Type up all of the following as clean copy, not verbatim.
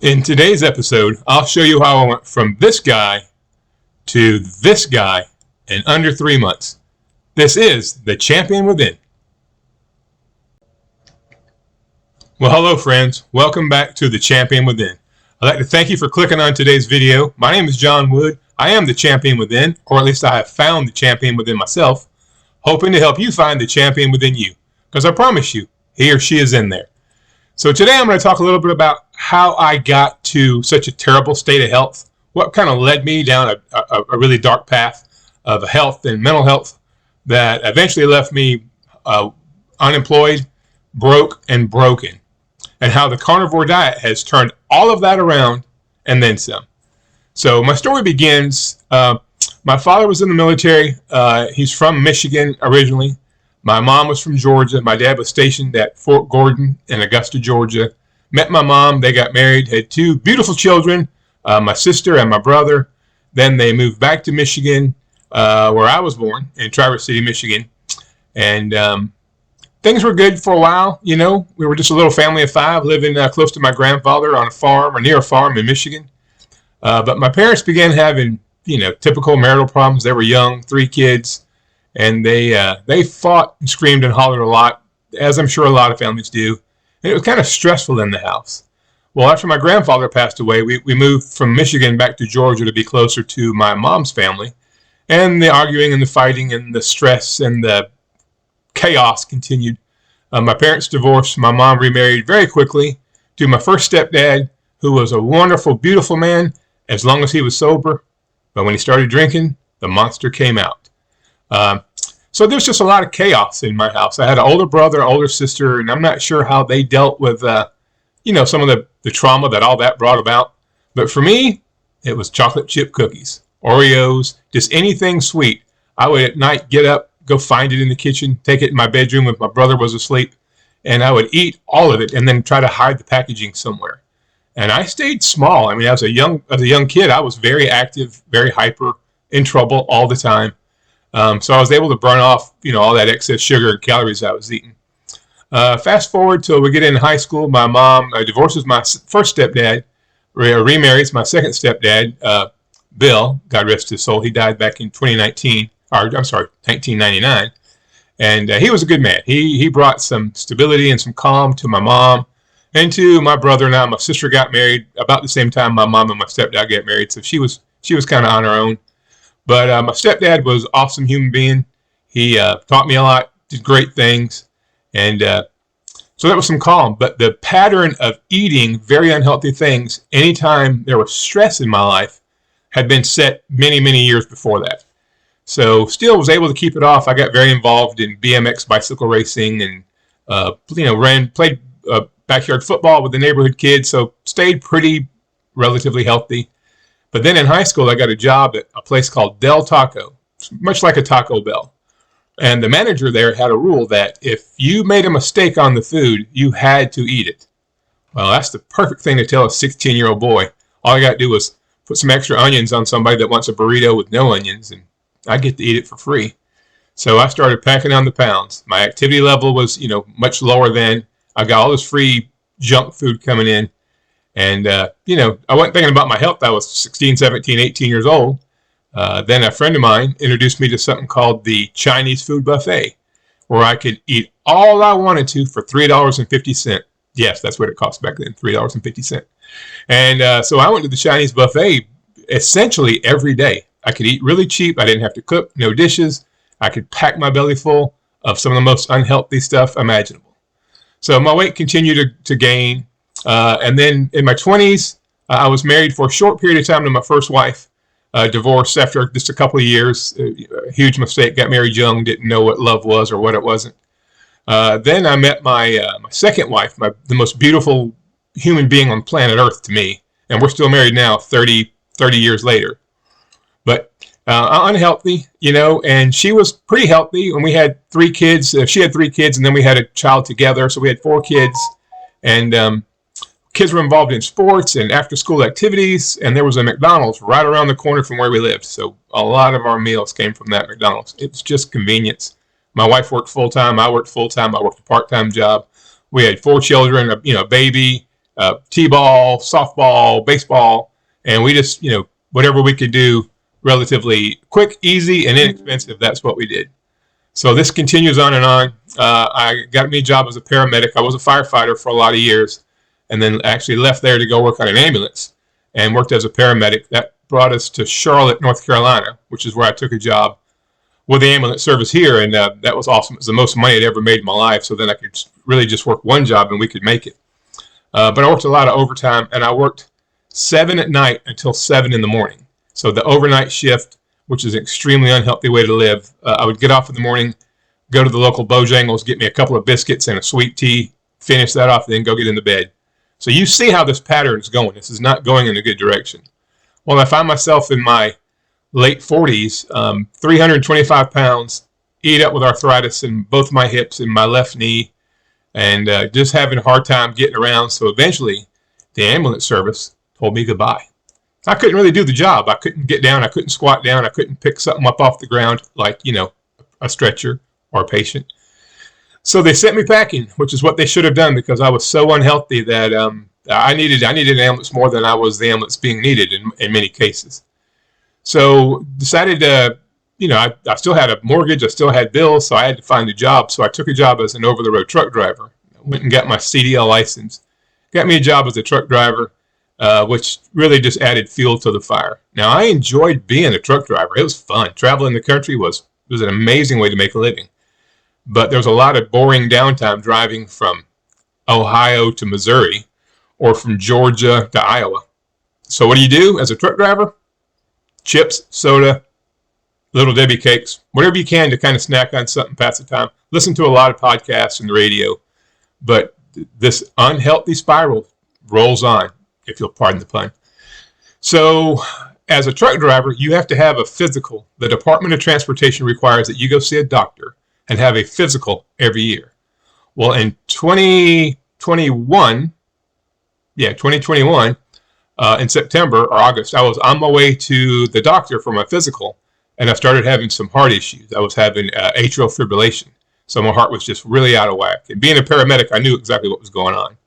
In today's episode, I'll show you how I went from this guy to this guy in under 3 months. This is the Champion Within. Well, hello friends. Welcome back to the Champion Within. I'd like to thank you for clicking on today's video. My name is John Wood. I am the Champion Within, or at least I have found the Champion Within myself, hoping to help you find the Champion Within you, because I promise you, he or she is in there. So today I'm going to talk a little bit about how I got to such a terrible state of health, what kind of led me down a really dark path of health and mental health that eventually left me unemployed, broke, and broken, and how the carnivore diet has turned all of that around and then some. So my story begins, my father was in the military. He's from Michigan originally. My mom was from Georgia. My dad was stationed at Fort Gordon in Augusta, Georgia. Met my mom. They got married, had two beautiful children, my sister and my brother. Then they moved back to Michigan, where I was born, in Traverse City, Michigan. And things were good for a while. You know, we were just a little family of five living close to my grandfather on a farm or near a farm in Michigan. But my parents began having, typical marital problems. They were young, 3 kids. And they fought and screamed and hollered a lot, as I'm sure a lot of families do. And it was kind of stressful in the house. Well, after my grandfather passed away, we moved from Michigan back to Georgia to be closer to my mom's family. And the arguing and the fighting and the stress and the chaos continued. My parents divorced. My mom remarried very quickly to my first stepdad, who was a wonderful, beautiful man as long as he was sober. But when he started drinking, the monster came out. So there's just a lot of chaos in my house. I had an older brother, older sister, and I'm not sure how they dealt with, some of the trauma that all that brought about. But for me, it was chocolate chip cookies, Oreos, just anything sweet. I would at night get up, go find it in the kitchen, take it in my bedroom if my brother was asleep, and I would eat all of it and then try to hide the packaging somewhere. And I stayed small. I mean, as a young kid, I was very active, very hyper, in trouble all the time. So I was able to burn off, all that excess sugar and calories I was eating. Fast forward till we get in high school. My mom divorces my first stepdad, remarries my second stepdad, Bill, God rest his soul. He died back in 1999. And he was a good man. He brought some stability and some calm to my mom and to my brother and I. My sister got married about the same time my mom and my stepdad got married. So she was kind of on her own. But my stepdad was an awesome human being. He taught me a lot, did great things. And so that was some calm. But the pattern of eating very unhealthy things anytime there was stress in my life had been set many, many years before that. So still was able to keep it off. I got very involved in BMX bicycle racing and, played backyard football with the neighborhood kids. So stayed pretty relatively healthy. But then in high school, I got a job at a place called Del Taco, much like a Taco Bell. And the manager there had a rule that if you made a mistake on the food, you had to eat it. Well, that's the perfect thing to tell a 16-year-old boy. All I got to do was put some extra onions on somebody that wants a burrito with no onions, and I get to eat it for free. So I started packing on the pounds. My activity level was, much lower then. I got all this free junk food coming in. And, I wasn't thinking about my health. I was 16, 17, 18 years old. Then a friend of mine introduced me to something called the Chinese food buffet, where I could eat all I wanted to for $3.50. Yes, that's what it cost back then, $3.50. And so I went to the Chinese buffet essentially every day. I could eat really cheap. I didn't have to cook, no dishes. I could pack my belly full of some of the most unhealthy stuff imaginable. So my weight continued to gain. And then in my 20s, I was married for a short period of time to my first wife, divorced after just a couple of years. A huge mistake, got married young, didn't know what love was or what it wasn't. Then I met my second wife, the most beautiful human being on planet Earth to me. And we're still married now, 30 years later. But unhealthy, and she was pretty healthy. And we had 3 kids. She had 3 kids, and then we had a child together. So we had 4 kids. And kids were involved in sports and after-school activities, and there was a McDonald's right around the corner from where we lived. So a lot of our meals came from that McDonald's. It was just convenience. My wife worked full-time. I worked full-time. I worked a part-time job. We had 4 children, a baby, t-ball, softball, baseball, and we just, whatever we could do relatively quick, easy, and inexpensive, that's what we did. So this continues on and on. I got me a job as a paramedic. I was a firefighter for a lot of years, and then actually left there to go work on an ambulance and worked as a paramedic. That brought us to Charlotte, North Carolina, which is where I took a job with the ambulance service here, and that was awesome. It was the most money I'd ever made in my life, so then I could really just work one job and we could make it. But I worked a lot of overtime, and I worked 7 at night until 7 in the morning. So the overnight shift, which is an extremely unhealthy way to live. I would get off in the morning, go to the local Bojangles, get me a couple of biscuits and a sweet tea, finish that off, then go get into bed. So you see how this pattern is going. This is not going in a good direction. Well, I find myself in my late 40s, 325 pounds, eat up with arthritis in both my hips and my left knee, and just having a hard time getting around. So eventually, the ambulance service told me goodbye. I couldn't really do the job. I couldn't get down. I couldn't squat down. I couldn't pick something up off the ground like, a stretcher or a patient. So they sent me packing, which is what they should have done, because I was so unhealthy that I needed an ambulance more than I was the ambulance being needed in many cases. So decided to, I still had a mortgage. I still had bills, so I had to find a job. So I took a job as an over-the-road truck driver. I went and got my CDL license. Got me a job as a truck driver, which really just added fuel to the fire. Now, I enjoyed being a truck driver. It was fun. Traveling the country was an amazing way to make a living. But there was a lot of boring downtime driving from Ohio to Missouri or from Georgia to Iowa. So what do you do as a truck driver? Chips, soda, Little Debbie cakes, whatever you can to kind of snack on something, pass the time. Listen to a lot of podcasts and the radio. But this unhealthy spiral rolls on, if you'll pardon the pun. So as a truck driver, you have to have a physical. The Department of Transportation requires that you go see a doctor and have a physical every year. Well, in 2021, in September or August, I was on my way to the doctor for my physical, and I started having some heart issues. I was having atrial fibrillation, so my heart was just really out of whack. And being a paramedic, I knew exactly what was going on.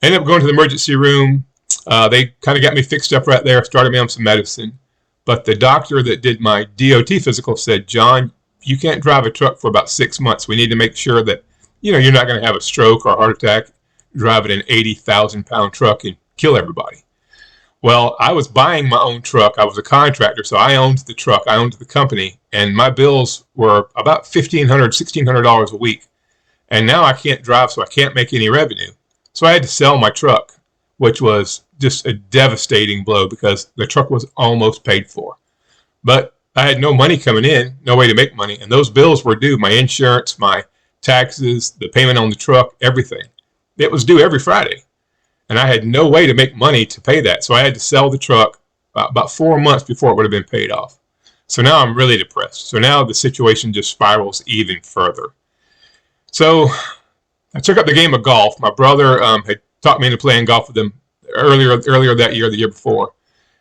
I ended up going to the emergency room. They kind of got me fixed up right there, started me on some medicine. But the doctor that did my DOT physical said, "John, you can't drive a truck for about 6 months. We need to make sure that, you're not going to have a stroke or a heart attack driving an 80,000-pound truck and kill everybody." Well, I was buying my own truck. I was a contractor, so I owned the truck. I owned the company, and my bills were about $1,500, $1,600 a week. And now I can't drive, so I can't make any revenue. So I had to sell my truck, which was just a devastating blow because the truck was almost paid for. But I had no money coming in, no way to make money, and those bills were due. My insurance, my taxes, the payment on the truck, everything. It was due every Friday, and I had no way to make money to pay that. So I had to sell the truck about 4 months before it would have been paid off. So now I'm really depressed. So now the situation just spirals even further. So I took up the game of golf. My brother had taught me into playing golf with him earlier that year, the year before.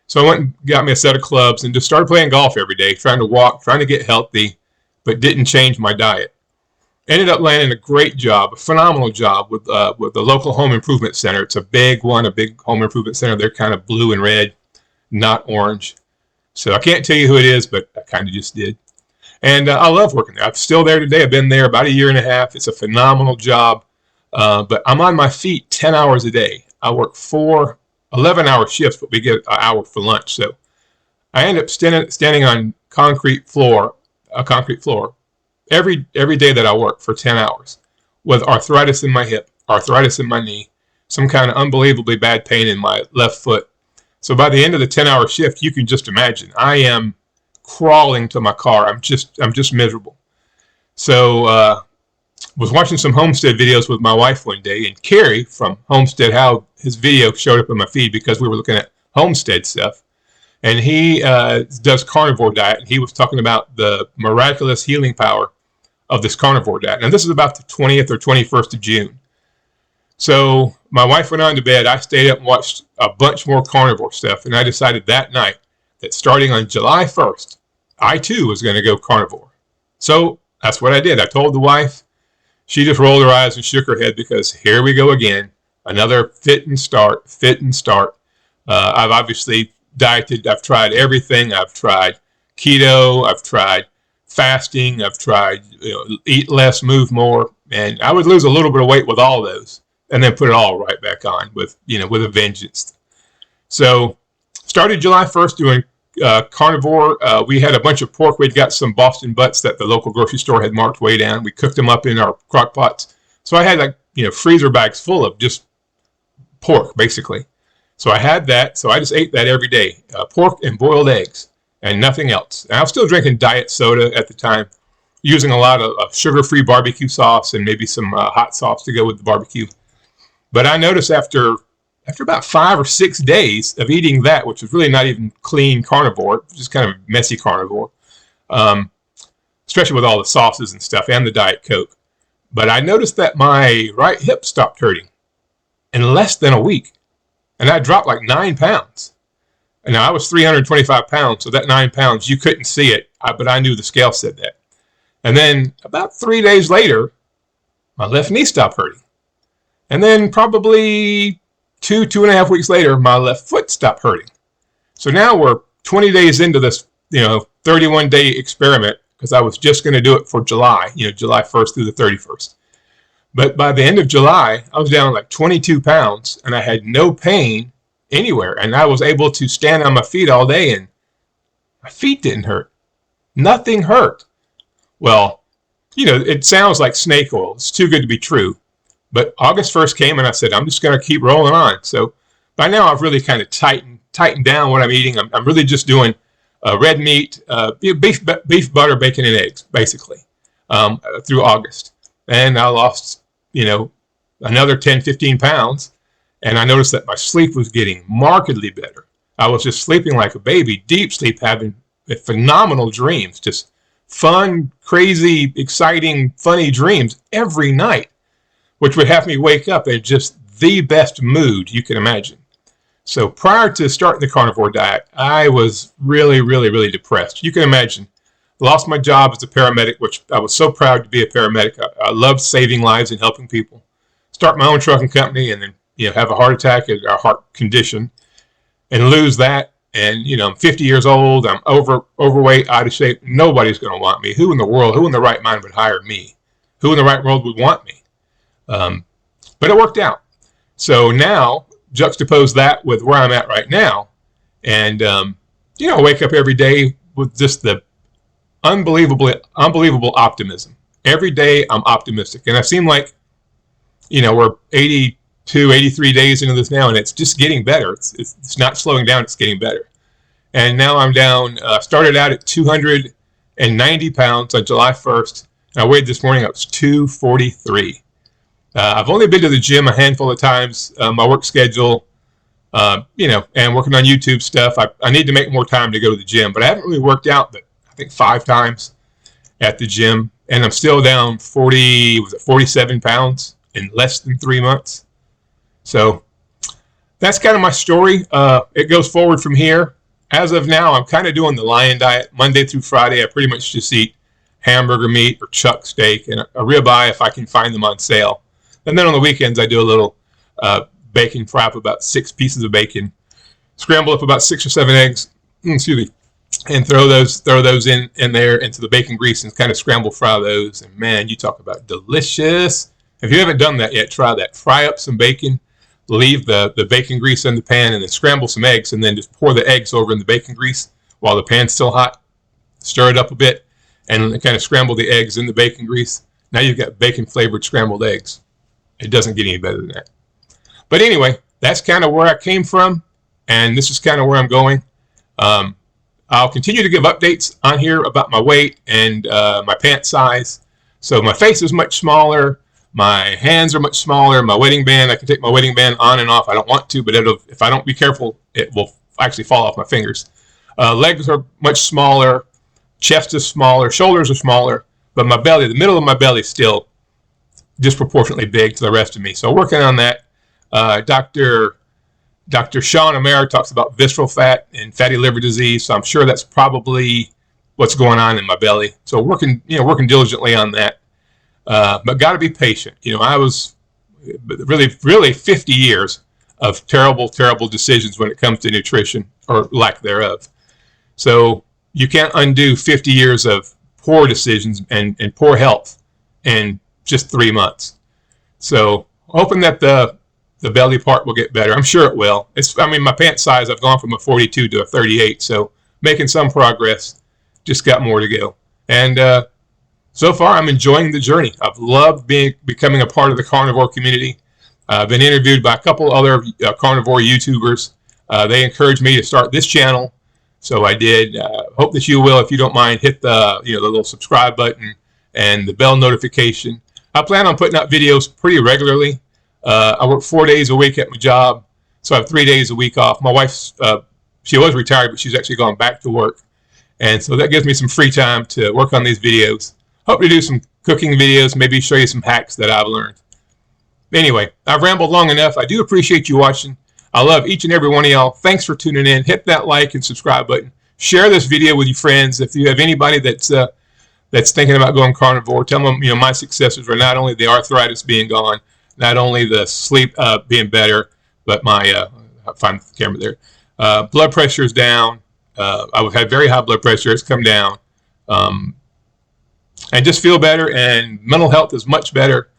So I went and got me a set of clubs and just started playing golf every day, trying to walk, trying to get healthy, but didn't change my diet. Ended up landing a great job, a phenomenal job with the local home improvement center. It's a big one, a big home improvement center. They're kind of blue and red, not orange. So I can't tell you who it is, but I kind of just did. And I love working there. I'm still there today. I've been there about 1.5 years. It's a phenomenal job, but I'm on my feet 10 hours a day. I work 4 11-hour shifts, but we get an hour for lunch. So I end up standing on a concrete floor every day that I work for 10 hours with arthritis in my hip, arthritis in my knee, some kind of unbelievably bad pain in my left foot. So by the end of the 10-hour shift, you can just imagine I am crawling to my car. I'm just miserable. So was watching some Homestead videos with my wife one day, and Carrie from Homestead, how his video showed up in my feed because we were looking at Homestead stuff. And he does carnivore diet, and he was talking about the miraculous healing power of this carnivore diet. And this is about the 20th or 21st of June. So my wife went on to bed. I stayed up and watched a bunch more carnivore stuff, and I decided that night that starting on July 1st, I too was going to go carnivore. So that's what I did. I told the wife. She just rolled her eyes and shook her head because here we go again. Another fit and start. I've obviously dieted. I've tried everything. I've tried keto. I've tried fasting. I've tried eat less, move more, and I would lose a little bit of weight with all those, and then put it all right back on with with a vengeance. So started July 1st doing carnivore. We had a bunch of pork. We'd got some Boston butts that the local grocery store had marked way down. We cooked them up in our crock pots. So I had like freezer bags full of just pork basically. So I had that. So I just ate that every day, pork and boiled eggs and nothing else. And I was still drinking diet soda at the time, using a lot of sugar-free barbecue sauce and maybe some hot sauce to go with the barbecue. But I noticed after about 5 or 6 days of eating that, which was really not even clean carnivore, just kind of messy carnivore, especially with all the sauces and stuff and the Diet Coke. But I noticed that my right hip stopped hurting in less than a week. And I dropped like 9 pounds. And now I was 325 pounds, so that 9 pounds, you couldn't see it, but I knew the scale said that. And then about 3 days later, my left knee stopped hurting. And then probably 2.5 weeks later, my left foot stopped hurting. So now we're 20 days into this, 31-day experiment, because I was just going to do it for July, July 1st through the 31st. But by the end of July, I was down like 22 pounds, and I had no pain anywhere. And I was able to stand on my feet all day, and my feet didn't hurt. Nothing hurt. Well, it sounds like snake oil. It's too good to be true. But August 1st came, and I said, I'm just going to keep rolling on. So by now, I've really kind of tightened down what I'm eating. I'm really just doing red meat, beef, butter, bacon, and eggs, basically, through August. And I lost, another 10, 15 pounds. And I noticed that my sleep was getting markedly better. I was just sleeping like a baby, deep sleep, having phenomenal dreams, just fun, crazy, exciting, funny dreams every night, which would have me wake up in just the best mood you can imagine. So prior to starting the carnivore diet, I was really, really, really depressed. You can imagine. Lost my job as a paramedic, which I was so proud to be a paramedic. I loved saving lives and helping people. Start my own trucking company and then have a heart attack, a heart condition, and lose that. And I'm 50 years old. I'm overweight, out of shape. Nobody's going to want me. Who in the right mind would hire me? Who in the right world would want me? But it worked out. So now juxtapose that with where I'm at right now, and I wake up every day with just the unbelievable optimism. Every day I'm optimistic, and I seem like we're 82, 83 days into this now, and it's just getting better. It's not slowing down. It's getting better. And now I'm down. Started out at 290 pounds on July 1st. And I weighed this morning. I was 243. I've only been to the gym a handful of times. My work schedule, and working on YouTube stuff. I need to make more time to go to the gym, but I haven't really worked out but I think 5 times at the gym, and I'm still down 47 pounds in less than 3 months. So that's kind of my story. It goes forward from here. As of now, I'm kind of doing the lion diet Monday through Friday. I pretty much just eat hamburger meat or chuck steak and a ribeye if I can find them on sale. And then on the weekends, I do a little bacon, fry up about 6 pieces of bacon, scramble up about 6 or 7 eggs, and throw those in there into the bacon grease and kind of scramble fry those. And man, you talk about delicious. If you haven't done that yet, try that. Fry up some bacon, leave the bacon grease in the pan, and then scramble some eggs, and then just pour the eggs over in the bacon grease while the pan's still hot. Stir it up a bit, and kind of scramble the eggs in the bacon grease. Now you've got bacon-flavored scrambled eggs. It doesn't get any better than that. But anyway, that's kind of where I came from, and this is kind of where I'm going. I'll continue to give updates on here about my weight and my pant size. So my face is much smaller. My hands are much smaller. My wedding band, I can take my wedding band on and off. I don't want to, but if I don't be careful, it will actually fall off my fingers. Legs are much smaller. Chest is smaller. Shoulders are smaller. But my belly, the middle of my belly is still disproportionately big to the rest of me. So working on that. Dr. Sean Amer talks about visceral fat and fatty liver disease. So I'm sure that's probably what's going on in my belly. So working diligently on that. But got to be patient. I was really 50 years of terrible, terrible decisions when it comes to nutrition or lack thereof. So you can't undo 50 years of poor decisions and poor health in just 3 months. So hoping that the belly part will get better. I'm sure it will. I mean, my pant size, I've gone from a 42 to a 38, so making some progress. Just got more to go. And so far, I'm enjoying the journey. I've loved becoming a part of the carnivore community. I've been interviewed by a couple other carnivore YouTubers. They encouraged me to start this channel, so I did. Hope that you will, if you don't mind, hit the the little subscribe button and the bell notification. I plan on putting out videos pretty regularly. I work 4 days a week at my job, so I have 3 days a week off. My wife's she was retired, but she's actually gone back to work, and so that gives me some free time to work on these videos. Hope to do some cooking videos, maybe show you some hacks that I've learned. Anyway, I've rambled long enough. I do appreciate you watching. I love each and every one of y'all. Thanks for tuning in. Hit that like and subscribe button. Share this video with your friends. If you have anybody that's thinking about going carnivore, tell them my successes were not only the arthritis being gone, not only the sleep being better, but my I'll find the camera there. Blood pressure is down. I've had very high blood pressure. It's come down. And just feel better, and mental health is much better.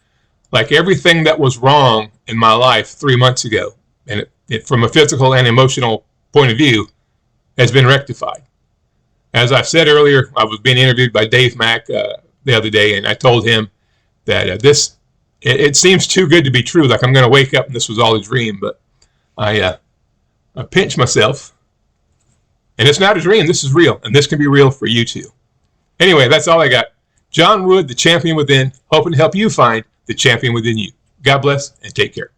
Like everything that was wrong in my life 3 months ago, and it from a physical and emotional point of view, has been rectified. As I said earlier, I was being interviewed by Dave Mack the other day, and I told him that it seems too good to be true, like I'm going to wake up and this was all a dream, but I pinched myself, and it's not a dream, this is real, and this can be real for you too. Anyway, that's all I got. John Wood, the champion within, hoping to help you find the champion within you. God bless and take care.